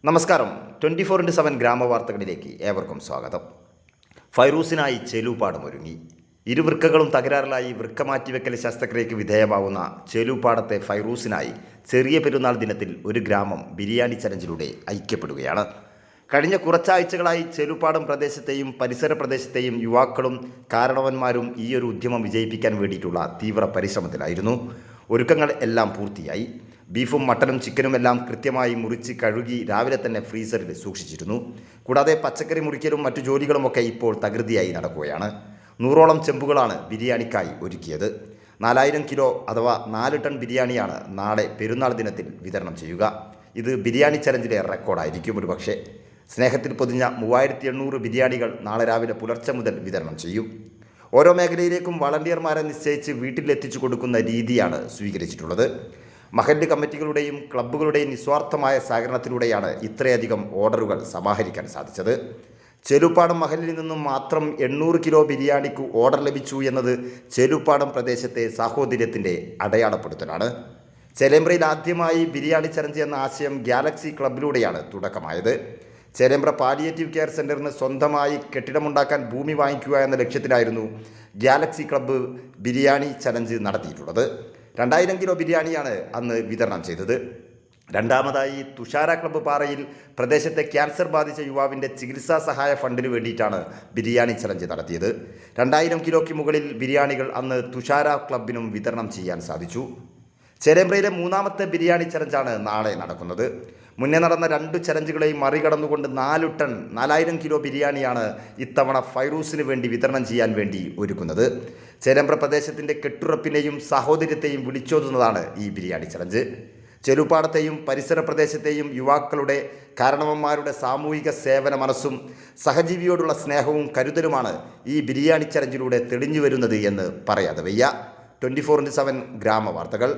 നമസ്കാരം. 24/7 ഗ്രാമവാർത്തകളിലേക്ക് ഏവർക്കും സ്വാഗതം. ഫൈറൂസിനായി ചേലൂപ്പാടം ഒരുങ്ങി. ഇരുവൃക്കകളും തകരാറിലായി വൃക്ക മാറ്റിവെക്കൽ ശസ്ത്രക്രിയയ്ക്ക് വിധേയമാവുന്ന ചേലൂപ്പാടത്തെ ഫൈറൂസിനായി ചെറിയ പെരുന്നാൾ ദിനത്തിൽ ഒരു ഗ്രാമം ബിരിയാണി ചലഞ്ചിലൂടെ ഐക്യപ്പെടുകയാണ്. കഴിഞ്ഞ കുറച്ചാഴ്ചകളായി ചേലൂപ്പാടം പ്രദേശത്തെയും പരിസര പ്രദേശത്തെയും യുവാക്കളും കാരണവന്മാരും ഈയൊരു ഉദ്യമം വിജയിപ്പിക്കാൻ വേണ്ടിയിട്ടുള്ള തീവ്ര പരിശ്രമത്തിലായിരുന്നു. ഒരുക്കങ്ങൾ എല്ലാം പൂർത്തിയായി. ബീഫും മട്ടനും ചിക്കനും എല്ലാം കൃത്യമായി മുറിച്ച് കഴുകി രാവിലെ തന്നെ ഫ്രീസറിൽ സൂക്ഷിച്ചിരുന്നു. കൂടാതെ പച്ചക്കറി മുറിക്കലും മറ്റു ജോലികളുമൊക്കെ ഇപ്പോൾ തകൃതിയായി നടക്കുകയാണ്. 100ഓളം ചെമ്പുകളാണ് ബിരിയാണിക്കായി ഒരുക്കിയത്. 4000 കിലോ അഥവാ 4 ടൺ ബിരിയാണിയാണ് നാളെ പെരുന്നാൾ ദിനത്തിൽ വിതരണം ചെയ്യുക. ഇത് ബിരിയാണി ചലഞ്ചിലെ റെക്കോർഡായിരിക്കും. ഒരുപക്ഷെ സ്നേഹത്തിൽ പൊതിഞ്ഞ 3800 ബിരിയാണികൾ നാളെ രാവിലെ പുലർച്ചെ മുതൽ വിതരണം ചെയ്യും. ഓരോ മേഖലയിലേക്കും വളണ്ടിയർമാരെ നിശ്ചയിച്ച് വീട്ടിലെത്തിച്ചു കൊടുക്കുന്ന രീതിയാണ് സ്വീകരിച്ചിട്ടുള്ളത്. മഹല്ല് കമ്മിറ്റികളുടെയും ക്ലബ്ബുകളുടെയും നിസ്വാർത്ഥമായ സഹകരണത്തിലൂടെയാണ് ഇത്രയധികം ഓർഡറുകൾ സമാഹരിക്കാൻ സാധിച്ചത്. ചേലൂപ്പാടം മഹല്ലിൽ നിന്നും മാത്രം 800 കിലോ ബിരിയാണിക്ക് ഓർഡർ ലഭിച്ചു എന്നത് ചേലൂപ്പാടം പ്രദേശത്തെ സാഹോദര്യത്തിൻ്റെ അടയാളപ്പെടുത്തലാണ്. ചേലേമ്പ്രയിൽ ആദ്യമായി ബിരിയാണി ചലഞ്ച് എന്ന ആശയം ഗാലക്സി ക്ലബിലൂടെയാണ് തുടക്കമായത്. ചേലേമ്പ്ര പാലിയേറ്റീവ് കെയർ സെൻ്ററിന് സ്വന്തമായി കെട്ടിടമുണ്ടാക്കാൻ ഭൂമി വാങ്ങിക്കുക എന്ന ലക്ഷ്യത്തിലായിരുന്നു ഗാലക്സി ക്ലബ്ബ് ബിരിയാണി ചലഞ്ച് നടത്തിയിട്ടുള്ളത്. 2000 കിലോ ബിരിയാണിയാണ് അന്ന് വിതരണം ചെയ്തത്. രണ്ടാമതായി തുഷാര ക്ലബ്ബ് പാറയിൽ പ്രദേശത്തെ ക്യാൻസർ ബാധിച്ച യുവാവിൻ്റെ ചികിത്സാ സഹായ ഫണ്ടിന് വേണ്ടിയിട്ടാണ് ബിരിയാണി ചലഞ്ച് നടത്തിയത്. 2000 കിലോയ്ക്ക് മുകളിൽ ബിരിയാണികൾ അന്ന് തുഷാര ക്ലബിനും വിതരണം ചെയ്യാൻ സാധിച്ചു. ചേലേമ്പ്രയിലെ 3ാമത്തെ ബിരിയാണി ചലഞ്ചാണ് നാളെ നടക്കുന്നത്. മുന്നേ നടന്ന 2 ചലഞ്ചുകളെയും മറികടന്നുകൊണ്ട് 4 ടൺ 4000 കിലോ ബിരിയാണിയാണ് ഇത്തവണ ഫൈറൂസിന് വേണ്ടി വിതരണം ചെയ്യാൻ വേണ്ടി ഒരുക്കുന്നത്. ചേലേമ്പ്ര പ്രദേശത്തിൻ്റെ കെട്ടുറപ്പിനെയും സാഹോദര്യത്തെയും വിളിച്ചോതുന്നതാണ് ഈ ബിരിയാണി ചലഞ്ച്. ചേലൂപ്പാടത്തെയും പരിസര പ്രദേശത്തെയും യുവാക്കളുടെ കാരണവന്മാരുടെ സാമൂഹിക സേവന മനസ്സും സഹജീവിയോടുള്ള സ്നേഹവും കരുതലുമാണ് ഈ ബിരിയാണി ചലഞ്ചിലൂടെ തെളിഞ്ഞു വരുന്നത് എന്ന് പറയാതെ വയ്യ. 24/7 ഗ്രാമവാർത്തകൾ.